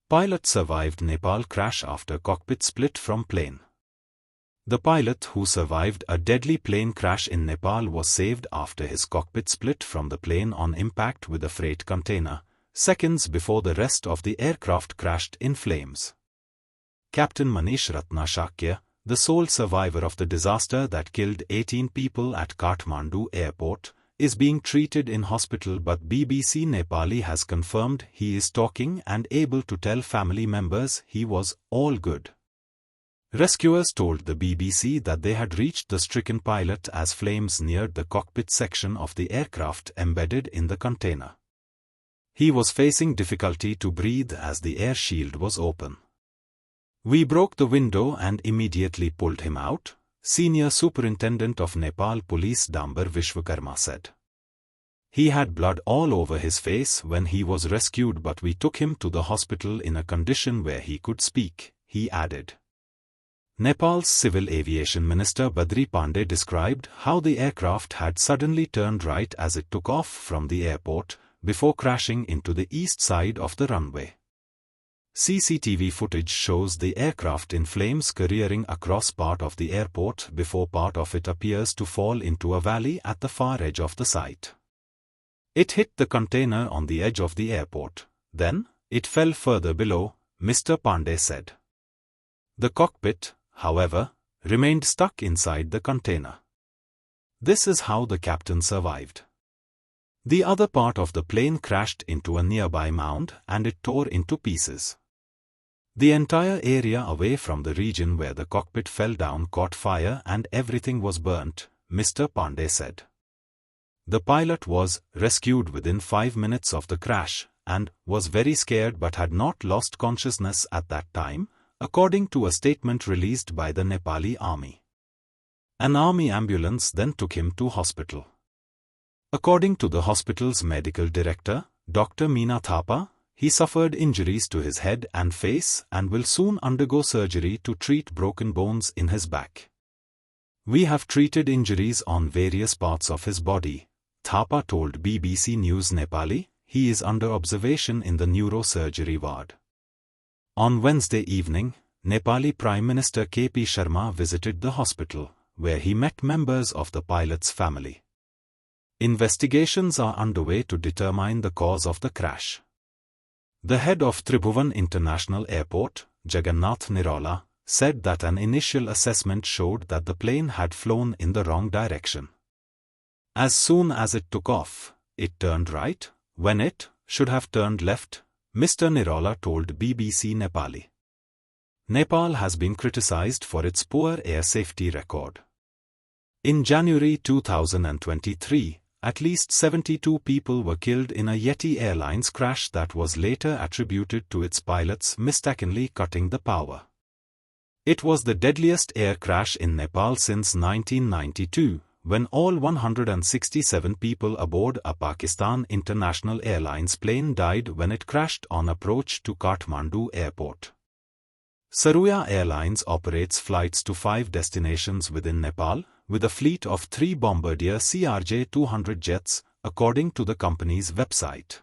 Pilot survived Nepal crash after cockpit split from plane. The pilot who survived a deadly plane crash in Nepal was saved after his cockpit split from the plane on impact with a freight container, seconds before the rest of the aircraft crashed in flames. Captain Manish Ratna Shakya, the sole survivor of the disaster that killed 18 people at Kathmandu airport, is being treated in hospital, but BBC Nepali has confirmed he is talking and able to tell family members he was all good. Rescuers told the BBC that they had reached the stricken pilot as flames neared the cockpit section of the aircraft embedded in the container. He was facing difficulty to breathe as the air shield was open. "We broke the window and immediately pulled him out," Senior Superintendent of Nepal Police Dambar Vishwakarma said. "He had blood all over his face when he was rescued, but we took him to the hospital in a condition where he could speak," he added. Nepal's Civil Aviation Minister Badri Pandey described how the aircraft had suddenly turned right as it took off from the airport, before crashing into the east side of the runway. CCTV footage shows the aircraft in flames careering across part of the airport before part of it appears to fall into a valley at the far edge of the site. "It hit the container on the edge of the airport. Then, it fell further below," Mr. Pandey said. The cockpit, however, remained stuck inside the container. This is how the captain survived. The other part of the plane crashed into a nearby mound and it tore into pieces. The entire area away from the region where the cockpit fell down caught fire and everything was burnt, Mr. Pandey said. The pilot was rescued within 5 minutes of the crash and was very scared but had not lost consciousness at that time, according to a statement released by the Nepali army. An army ambulance then took him to hospital. According to the hospital's medical director, Dr. Meena Thapa, he suffered injuries to his head and face and will soon undergo surgery to treat broken bones in his back. "We have treated injuries on various parts of his body," Thapa told BBC News Nepali. He is under observation in the neurosurgery ward. On Wednesday evening, Nepali Prime Minister KP Sharma visited the hospital, where he met members of the pilot's family. Investigations are underway to determine the cause of the crash. The head of Tribhuvan International Airport, Jagannath Nirola, said that an initial assessment showed that the plane had flown in the wrong direction. "As soon as it took off, it turned right, when it should have turned left," Mr. Nirola told BBC Nepali. Nepal has been criticized for its poor air safety record. In January 2023, at least 72 people were killed in a Yeti Airlines crash that was later attributed to its pilots mistakenly cutting the power. It was the deadliest air crash in Nepal since 1992, when all 167 people aboard a Pakistan International Airlines plane died when it crashed on approach to Kathmandu airport. Saruya Airlines operates flights to 5 destinations within Nepal, with a fleet of 3 Bombardier CRJ-200 jets, according to the company's website.